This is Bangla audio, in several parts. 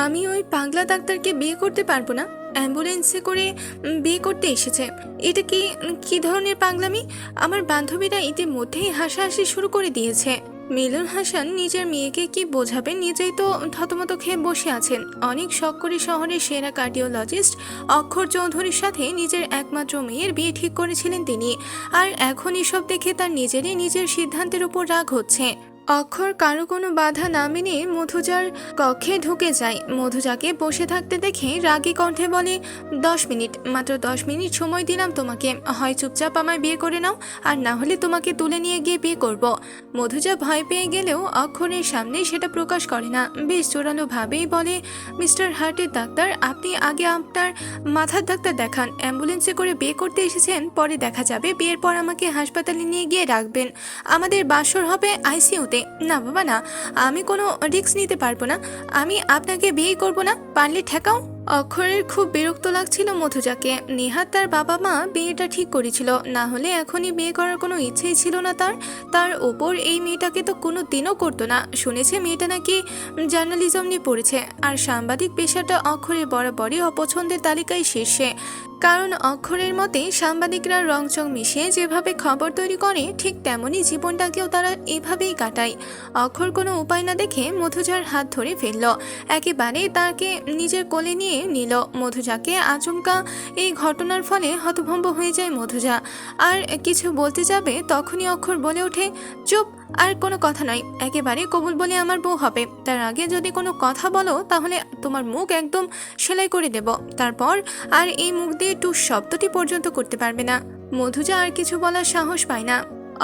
আমি ওই পাগলা ডাক্তারকে বিয়ে করতে পারবো না। অ্যাম্বুলেন্সে করে বিয়ে করতে এসেছে। এটা কি কি ধরনের পাগলামি? আমার বান্ধবীরা ইতিমধ্যেই হাসাহাসি শুরু করে দিয়েছে। মিলন হাসান নিজের মেয়েকে কি বোঝাবেন, নিজেই তো থতমত খেয়ে বসে আছেন। অনেক শখ করে শহরের সেরা কার্ডিওলজিস্ট অক্ষর চৌধুরীর সাথে নিজের একমাত্র মেয়ের বিয়ে ঠিক করেছিলেন তিনি। আর এখন এসব দেখে তার নিজের সিদ্ধান্তের উপর রাগ হচ্ছে। অক্ষর কারো কোনো বাধা না মেনে মধুজার কক্ষে ঢুকে যায়। মধুজাকে বসে থাকতে দেখে রাগী কণ্ঠে বলে, 10 মিনিট, মাত্র 10 মিনিট সময় দিলাম তোমাকে। হয় চুপচাপ আমায় বিয়ে করে নাও, আর না হলে তোমাকে তুলে নিয়ে গিয়ে বিয়ে করব। মধুজা ভয় পেয়ে গেলেও অক্ষরের সামনে সেটা প্রকাশ করে না। বেশ জোরালো ভাবেই বলে, মিস্টার হার্টের ডাক্তার, আপনি আগে আপনার মাথার ডাক্তার দেখান। অ্যাম্বুলেন্সে করে বিয়ে করতে এসেছেন, পরে দেখা যাবে। বিয়ের পর আমাকে হাসপাতালে নিয়ে গিয়ে রাখবেন। আমাদের বাসর হবে আইসিইউতে। না বাবা না, আমি কোনো রিস্ক নিতে পারবো না। আমি আপনাকে বিয়ে করব না, পারলে ঠেকাও। অক্ষরের খুব বিরক্ত লাগছিল মধুজাকে। নেহাত তার বাবা মা বিয়েটা ঠিক করেছিল, না হলে এখনই বিয়ে করার কোনো ইচ্ছেই ছিল না তার। তার ওপর এই মেয়েটাকে তো কোনো দিনও করতো না। শুনেছে মেয়েটা নাকি জার্নালিজম নিয়ে পড়েছে, আর সাংবাদিক পেশাটা অক্ষরের বরাবরই অপছন্দের তালিকায় শীর্ষে। কারণ অক্ষরের মতে সাংবাদিকরা রংচং মিশিয়ে যেভাবে খবর তৈরি করে, ঠিক তেমনই জীবনটাকেও তারা এভাবেই কাটায়। অক্ষর কোনো উপায় না দেখে মধুজার হাত ধরে ফেলল, একেবারে তাকে নিজের কোলে নিয়ে নিল। মধুজাকে আচমকা এই ঘটনার ফলে হতভম্ব হয়ে যায় মধুজা। আর কিছু বলতে যাবে তখনই অক্ষর বলে ওঠে, চুপ, আর কোনো কথা নয়। একেবারে কবুল বলে আমার বউ হবে। তার আগে যদি কোনো কথা বলো তাহলে তোমার মুখ একদম সেলাই করে দেব। তারপর আর এই মুখ দিয়ে টুস শব্দটি পর্যন্ত করতে পারবে না। মধুজা আর কিছু বলার সাহস পায় না।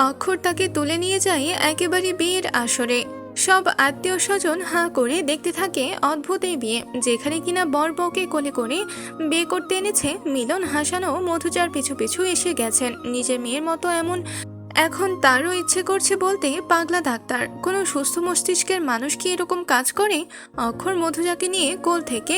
অক্ষর তাকে তুলে নিয়ে যায় একেবারে বিয়ের আসরে। সব আত্মীয় স্বজন হাঁ করে দেখতে থাকে অদ্ভুত এই বিয়ে, যেখানে কিনা বর বউকে কোলে করে বিয়ে করতে এনেছে। মিলন হাসানও মধুজার পিছু পিছু এসে গেছেন নিজের মেয়ের মতো। এখন তারও ইচ্ছে করছে বলতে, পাগলা ডাক্তার, কোনো সুস্থ মস্তিষ্কের মানুষ কি এরকম কাজ করে? অক্ষর মধুজাকে নিয়ে কোল থেকে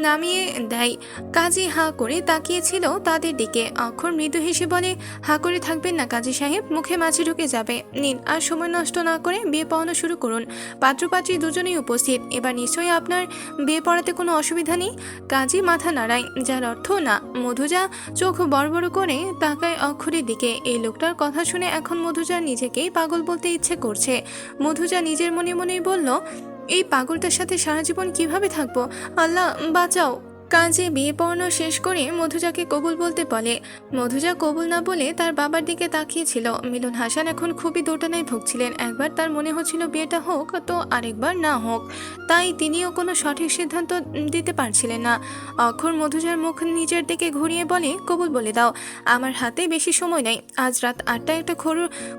নামিয়ে দেয়। কাজী হাঁ করে তাকিয়েছিল তাদের দিকে। অক্ষর মৃদু হেসে বলে, হাঁ করে থাকবেন না কাজী সাহেব, মুখে মাছি ঢুকে যাবে। নিন, আর সময় নষ্ট না করে বিয়ে পড়ানো শুরু করুন। পাত্রপাত্রী দুজনেই উপস্থিত। এবার নিশ্চয়ই আপনার বিয়ে পড়াতে কোনো অসুবিধা নেই। কাজী মাথা নাড়ায়, যার অর্থ না। মধুজা চোখ বড় বড় করে তাকায় অক্ষরের দিকে। এই লোকটার কথা শুনে এখন মধুজার নিজেকেই পাগল বলতে ইচ্ছে করছে। মধুজা নিজের মনে মনেই বলল, এই পাগলটার সাথে সারা জীবন কিভাবে থাকবো? আল্লাহ বাঁচাও। কাজে বিয়ে পড়ানো শেষ করে মধুজাকে কবুল বলতে বলে। মধুজা কবুল না বলে তার বাবার দিকে তাকিয়েছিল। মিলন হাসান এখন খুবই দোটানায় ভুগছিলেন। একবার তার মনে হচ্ছিল বিয়েটা হোক, তো আরেকবার না হোক। তাই তিনিও কোনো সঠিক সিদ্ধান্ত দিতে পারছিলেন না। অক্ষর মধুজার মুখ নিজের দিকে ঘুরিয়ে বলে, কবুল বলে দাও। আমার হাতে বেশি সময় নেই। আজ রাত 8টায় একটা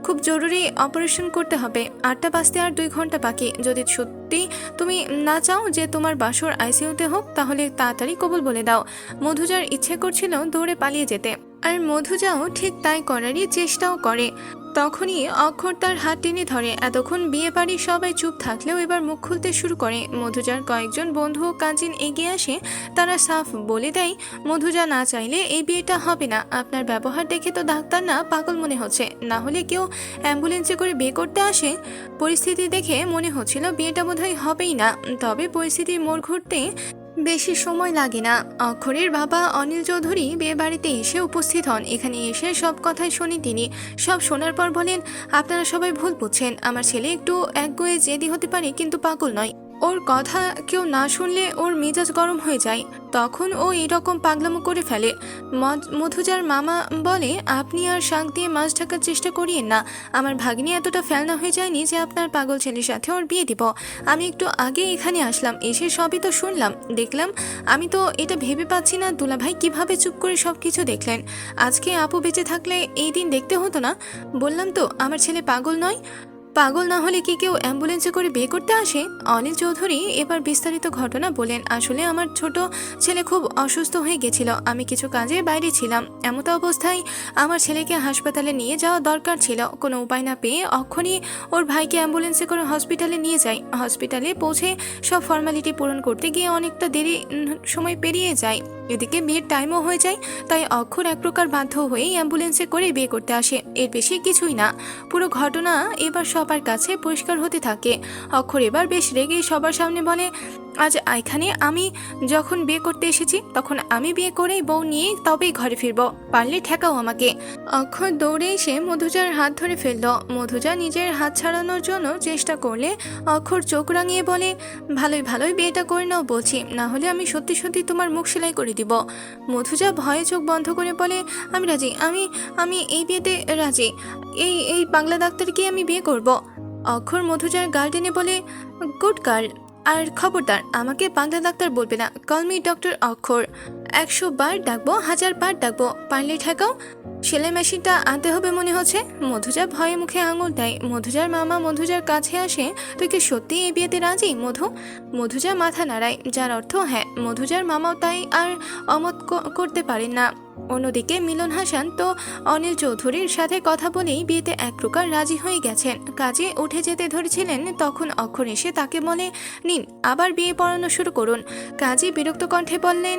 খুব জরুরি অপারেশন করতে হবে। 8টা বাজতে আর 2 ঘন্টা বাকি। যদি সত্যি তুমি না চাও যে তোমার বাসর আইসিইউতে হোক, তাহলে তাড়াতাড়ি কবুল বলে দাও। মধুজার ইচ্ছে করছিল দৌড়ে পালিয়ে যেতে, আর মধুজাও ঠিক তাই করারই চেষ্টাও করে। তখনই অক্ষর তার হাত টেনে ধরে। এতক্ষণ বিয়ে বাড়ির সবাই চুপ থাকলেও এবার মুখ খুলতে শুরু করে। মধুজার কয়েকজন বন্ধু ও কাজিন এগিয়ে আসে। তারা সাফ বলে দেয়, মধুজা না চাইলে এই বিয়েটা হবে না। আপনার ব্যবহার দেখে তো ডাক্তার না, পাগল মনে হচ্ছে। না হলে কেউ অ্যাম্বুলেন্সে করে বিয়ে করতে আসে? পরিস্থিতি দেখে মনে হচ্ছিল বিয়েটা বোধহয় হবেই না। তবে পরিস্থিতির মোড় ঘুরতে বেশি সময় লাগে না। অক্ষরের বাবা অনিল চৌধুরী বিয়ে বাড়িতে এসে উপস্থিত হন। এখানে এসে সব কথাই শুনি তিনি। সব শোনার পর বলেন, আপনারা সবাই ভুল বুঝছেন। আমার ছেলে একটু একগুঁয়ে জেদি হতে পারে, কিন্তু পাগল নয়। ওর কথা কেউ না শুনলে ওর মেজাজ গরম হয়ে যায়, তখন ও এরকম পাগলামো করে ফেলে। মধুজার মামা বলে, আপনি আর শাঁখ দিয়ে মাছ ঢাকার চেষ্টা করিয়েন না। আমার ভাগ্নি এতটা ফেলনা হয়ে যায়নি যে আপনার পাগল ছেলের সাথে ওর বিয়ে দিব। আমি একটু আগে এখানে আসলাম, এসে সবই তো শুনলাম, দেখলাম। আমি তো এটা ভেবে পাচ্ছি না দুলাভাই কিভাবে চুপ করে সব কিছু দেখলেন। আজকে আপু বেঁচে থাকলে এই দিন দেখতে হতো না। বললাম তো আমার ছেলে পাগল নয়। পাগল না হলে কি কেউ অ্যাম্বুলেন্সে করে বিয়ে করতে আসে? অনিল চৌধুরী এবার বিস্তারিত ঘটনা বলেন। আসলে আমার ছোট ছেলে খুব অসুস্থ হয়ে গেছিল। আমি কিছু কাজে বাইরে ছিলাম। এমত অবস্থায় আমার ছেলেকে হাসপাতালে নিয়ে যাওয়া দরকার ছিল। কোনো উপায় না পেয়ে অক্ষণই ওর ভাইকে অ্যাম্বুলেন্সে করে হসপিটালে নিয়ে যাই। হসপিটালে পৌঁছে সব ফর্মালিটি পূরণ করতে গিয়ে অনেকটা দেরি সময় পেরিয়ে যায়। এদিকে বিয়ের টাইমও হয়ে যায়। তাই অক্ষর এক প্রকার বাধ্য হয়েই অ্যাম্বুলেন্সে করে বিয়ে করতে আসে। এর বেশি কিছুই না। পুরো ঘটনা এবার সবার কাছে পরিষ্কার হতে থাকে। অক্ষর এবার বেশ রেগে সবার সামনে বলে, আজ এখানে আমি যখন বিয়ে করতে এসেছি তখন আমি বিয়ে করে বউ নিয়ে তবেই ঘরে ফিরবো, পারলে ঠেকাও আমাকে। অক্ষর দৌড়ে এসে মধুজার হাত ধরে ফেলল। মধুজা নিজের হাত ছাড়ানোর জন্য চেষ্টা করলে অক্ষর চোখ রাঙিয়ে বলে, ভালোই ভালোই বিয়েটা করে নাও বলছি, না হলে আমি সত্যি সত্যি তোমার মুখ সেলাই করে দিব। মধুজা ভয়ে চোখ বন্ধ করে বলে, আমি রাজি, আমি আমি এই বিয়েতে রাজি। এই এই বাংলা ডাক্তারকে আমি বিয়ে করব। অক্ষর মধুজার গাল টেনে বলে, গুড গার্ল। আর খবরদার আমাকে বাংলা ডাক্তার বলবে না, কল মি ডক্টর অক্ষর। 100 বার ডাকবো, 1000 বার ডাকবো, পারলে ঠেকাও। সেলাই মেশিনটা আনতে হবে মনে হচ্ছে। মধুজা ভয়ে মুখে আঙুল দেয়। মধুজার মামা মধুজার কাছে আসে, তুই কি সত্যি এই বিয়েতে রাজি মধু? মধুজা মাথা নাড়ায়, যার অর্থ হ্যাঁ। মধুজার মামাও তাই আর অমত করতে পারেন না। অন্যদিকে মিলন হাসান তো অনিল চৌধুরীর সাথে কথা বলেই বিয়েতে এক প্রকার রাজি হয়ে গেছেন। কাজে উঠে যেতে ধরেছিলেন, তখন অক্ষর এসে তাকে বলে, নিন আবার বিয়ে পড়ানো শুরু করুন। কাজী বিরক্ত কণ্ঠে বললেন,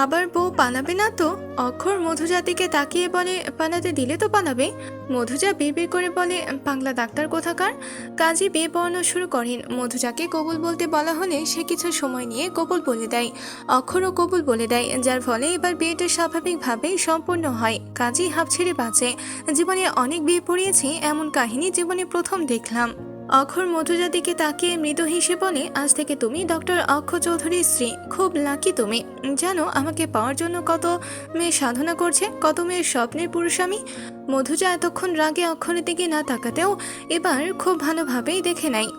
আবার বউ পালাবে না তো? অক্ষর মধুজার দিকে তাকিয়ে বলে, পালাতে দিলে তো পালাবে। মধুজা বিড়বিড় করে বলে, বাংলা ডাক্তার কোথাকার। কাজী বিয়ে পড়ানো শুরু করেন। মধুজাকে কবুল বলতে বলা হলে সে কিছু সময় নিয়ে কবুল বলে দেয়। অক্ষরও কবুল বলে দেয়, যার ফলে এবার বিয়েটা স্বাভাবিকভাবেই সম্পূর্ণ হয়। কাজী হাঁপ ছেড়ে বাঁচে। জীবনে অনেক বিয়ে পড়িয়েছি, এমন কাহিনী জীবনে প্রথম দেখলাম। অক্ষর মধুজার দিকে তাকিয়ে মৃদু হেসে বলে, আজ থেকে তুমি ডক্টর অক্ষর চৌধুরীর স্ত্রী। খুব লাকি তুমি। জানো আমাকে পাওয়ার জন্য কত মেয়ে সাধনা করছে, কত মেয়ের স্বপ্নের পুরুষ আমি। মধুজা এতক্ষণ রাগে অক্ষরের দিকে না তাকাতেও এবার খুব ভালোভাবেই দেখে নেয়।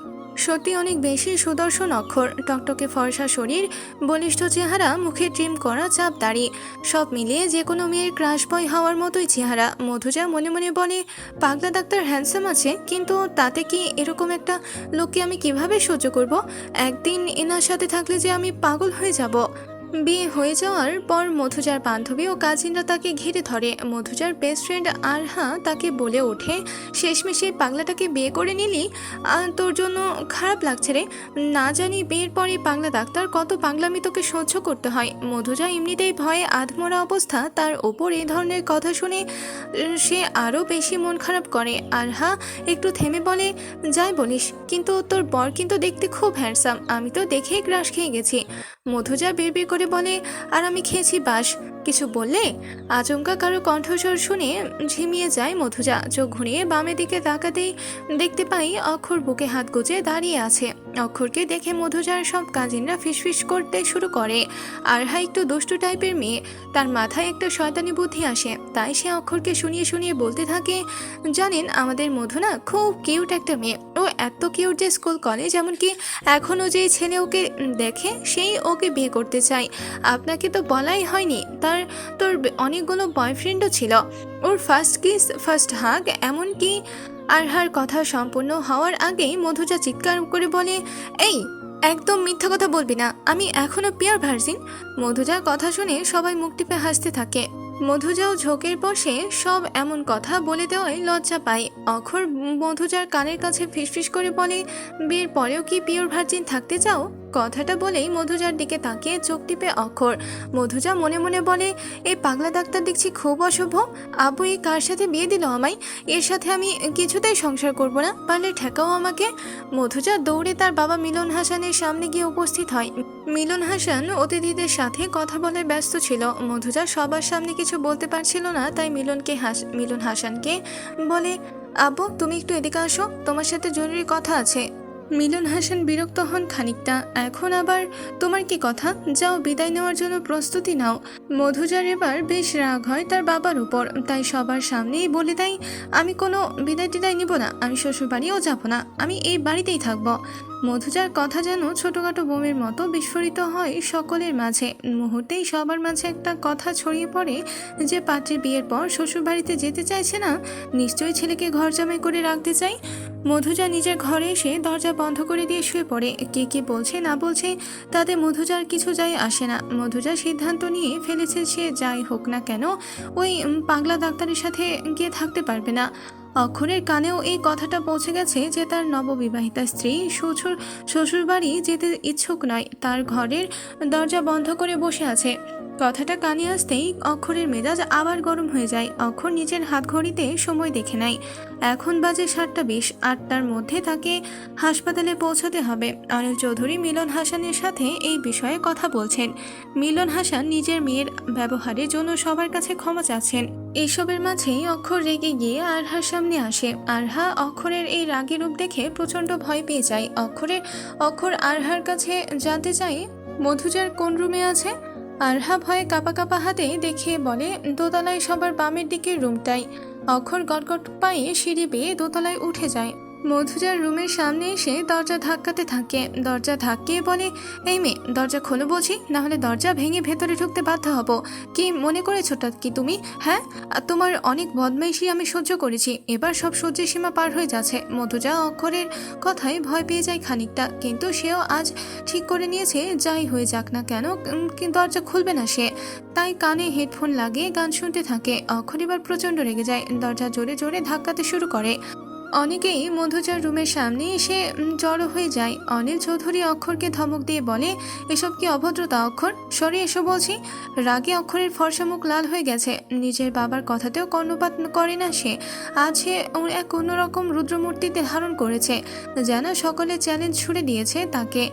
সত্যি অনেক বেশি সুদর্শন অক্ষর। টকটকে ফর্সা শরীর, বলিষ্ঠ চেহারা, মুখে ট্রিম করা চাপ দাড়ি, সব মিলিয়ে যে কোনো মেয়ের ক্রাশ বয় হওয়ার মতোই চেহারা। মধুজা মনে মনে বলে, পাগলা ডাক্তার হ্যান্ডসাম আছে, কিন্তু তাতে কি এরকম একটা লোককে আমি কিভাবে সহ্য করব? একদিন এনার সাথে থাকলে যে আমি পাগল হয়ে যাব। বিয়ে হয়ে যাওয়ার পর মধুজার বান্ধবী ও কাজিনরা তাকে ঘিরে ধরে। মধুজার বেস্ট ফ্রেন্ড আরহা তাকে বলে ওঠে, শেষমেশে পাগলাটাকে বিয়ে করে নিলি, তোর জন্য খারাপ লাগছে রে। না জানি বিয়ের পরে পাগলা ডাক্তার কত পাগলামি তোকে সহ্য করতে হয়। মধুজা এমনিতেই ভয়ে আধমরা অবস্থা, তার ওপর এই ধরনের কথা শুনে সে আরও বেশি মন খারাপ করে। আরহা একটু থেমে বলে, যাই বলিস, কিন্তু তোর বর কিন্তু দেখতে খুব হ্যান্ডসাম, আমি তো দেখেই ক্রাশ খেয়ে গেছি। মধুজা বিড়বিড় করে বলে, আর আমি খেয়েছি বাস। কিছু বললে? আচমকা কারো কণ্ঠস্বর শুনে ঝিমিয়ে যায় মধুজা। চোখ ঘুরিয়ে বামের দিকে তাকাতেই দেখতে পাই অক্ষর বুকে হাত গুজে দাঁড়িয়ে আছে। অক্ষরকে দেখে মধুজার সব কাজিনরা ফিসফিস করতে শুরু করে। আরহা একটু দুষ্টু টাইপের মেয়ে, তার মাথায় একটা শয়তানি বুদ্ধি আসে, তাই সে অক্ষরকে শুনিয়ে শুনিয়ে বলতে থাকে, জানেন আমাদের মধু না খুব কিউট একটা মেয়ে। ও এত কিউট যে স্কুল কলেজ এমনকি এখনও যেই ছেলে ওকে দেখে সেই ওকে বিয়ে করতে চায়। আপনাকে তো বলাই হয়নি, তোর অনেকগুলো বয়ফ্রেন্ডও ছিল। ওর ফার্স্ট কিস, ফার্স্ট হাগ, এমনকি আরহার কথা সম্পূর্ণ হওয়ার আগেই মধুজা চিৎকার করে বলে, এই একদম মিথ্যা কথা বলবি না, আমি এখনো পিওর ভার্জিন। মধুজার কথা শুনে সবাই মুখ টিপে হাসতে থাকে। মধুজাও ঝোঁকের বসে সব এমন কথা বলে দেওয়ায় লজ্জা পায়। অক্ষর মধুজার কানের কাছে ফিসফিস করে বলে, বিয়ের পরেও কি পিওর ভার্জিন থাকতে চাও? কথাটা বলেই মধুজার দিকে তাকিয়ে চোখ টিপে অক্ষর। মধুজা মনে মনে বলে, এই পাগলা ডাক্তার দেখছি খুব অশুভ। আব্বু এই কার সাথে বিয়ে দিল আমায়? এর সাথে আমি কিছুতেই সংসার করব না, পারলে ঠেকাও আমাকে। মধুজা দৌড়ে তার বাবা মিলন হাসানের সামনে গিয়ে উপস্থিত হয়। মিলন হাসান অতিথিদের সাথে কথা বলে ব্যস্ত ছিল। মধুজা সবার সামনে কিছু বলতে পারছিল না, তাই মিলন হাসানকে বলে, আব্বু তুমি একটু এদিকে আসো, তোমার সাথে জরুরি কথা আছে। মিলন হাসান বিরক্ত হন খানিকটা, এখন আবার তোমার কি কথা? যাও বিদায় নেওয়ার জন্য প্রস্তুতি নাও। মধুজার এবার বেশ রাগ হয় তার বাবার উপর, তাই সবার সামনেই বলে দেয়, আমি কোনো বিদায় টিদায় নিব না, আমি শ্বশুর বাড়িও যাব না, আমি এই বাড়িতেই থাকবো। মধুজার কথা যেন ছোটখাটো বোমের মতো বিস্ফোরিত হয় সকলের মাঝে। মুহূর্তেই সবার মাঝে একটা কথা ছড়িয়ে পড়ে যে পাত্রী বিয়ের পর শ্বশুর বাড়িতে যেতে চাইছে না, নিশ্চয়ই ছেলেকে ঘর জামাই করে রাখতে চাই। মধুজা নিজের ঘরে এসে দরজা বন্ধ করে দিয়ে শুয়ে পড়ে। কে কি বলছে না বলছে তাতে মধুজার কিছু যায় আসে না। মধুজা সিদ্ধান্ত নিয়ে ফেলেছে, সে যাই হোক না কেন ওই পাগলা ডাক্তারের সাথে গিয়ে থাকতে পারবে না। অক্ষরের কানেও এই কথাটা পৌঁছে গেছে যে তার নববিবাহিতা স্ত্রী শ্বশুর বাড়ি যেতে ইচ্ছুক নয়, তার ঘরের দরজা বন্ধ করে বসে আছে। কথাটা কানে আসতেই অক্ষরের মেজাজ আবার গরম হয়ে যায়। অক্ষর নিজের হাত ঘড়িতে সময় দেখে নেয়। এখন বাজে 7:20। 8টার মধ্যে তাকে হাসপাতালে পৌঁছাতে হবে। অনিল চৌধুরী মিলন হাসানের সাথে এই বিষয়ে কথা বলছেন। মিলন হাসান নিজের মেয়ের ব্যবহারের জন্য সবার কাছে ক্ষমা চাচ্ছেন। এসবের মাঝেই অক্ষর রেগে গিয়ে আরহার সামনে আসে। আরহা অক্ষরের এই রাগী রূপ দেখে প্রচন্ড ভয় পেয়ে যায়। অক্ষর আরহার কাছে জানতে চায় মধুজার কোন রুমে আছে। আরহা ভয়ে কাঁপা কাঁপা হাতে দেখিয়ে বলে দোতলায় সবার বামের দিকের রুমটাই। অক্ষর গটগট পায়ে সিঁড়ি বেয়ে দোতলায় উঠে যায়। মধুজার রুমের সামনে এসে দরজা ধাক্কাতে থাকে। দরজা ধাক্কিয়ে বলে, এই মেয়ে, দরজা খোলো বলছি, না হলে দরজা ভেঙে ভেতরে ঢুকতে বাধ্য হব। কি মনে করেছো কি তুমি? হ্যাঁ, তোমার অনেক বদমাইশি আমি সহ্য করেছি, এবার সব সহ্যের সীমা পার হয়ে যাচ্ছে। মধুজা অক্ষরের কথায় ভয় পেয়ে যায় খানিকটা, কিন্তু সেও আজ ঠিক করে নিয়েছে যাই হয়ে যাক না কেন দরজা খুলবে না সে। তাই কানে হেডফোন লাগিয়ে গান শুনতে থাকে। অক্ষর এবার প্রচন্ড রেগে যায়, দরজা জোরে জোরে ধাক্কাতে শুরু করে। অনেকেই মধুজার রুমের সামনে এসে জড়ো হয়ে যায়। অনিল চৌধুরী অক্ষরকে ধমক দিয়ে বলে, এসব কি অভদ্রতা অক্ষর, সরে এসো বলছি। রাগে অক্ষরের ফর্সা মুখ লাল হয়ে গেছে। নিজের বাবার কথাতেও কর্ণপাত করে না সে। আজ সে এক অন্যরকম রুদ্রমূর্তিতে ধারণ করেছে, যেন সকলে চ্যালেঞ্জ ছুড়ে দিয়েছে তাকে।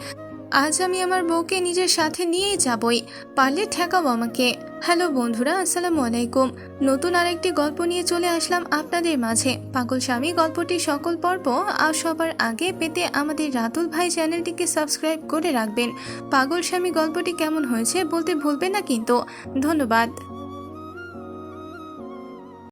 আজ আমি আমার বউকে নিজের সাথে নিয়েই যাবই, পারলে ঠেকাও আমাকে। হ্যালো বন্ধুরা, আসসালামু আলাইকুম। নতুন আরেকটি গল্প নিয়ে চলে আসলাম আপনাদের মাঝে। পাগল স্বামী গল্পটির সকল পর্ব সবার আগে পেতে আমাদের রাতুল ভাই চ্যানেলটিকে সাবস্ক্রাইব করে রাখবেন। পাগল স্বামী গল্পটি কেমন হয়েছে বলতে ভুলবেন না কিন্তু। ধন্যবাদ।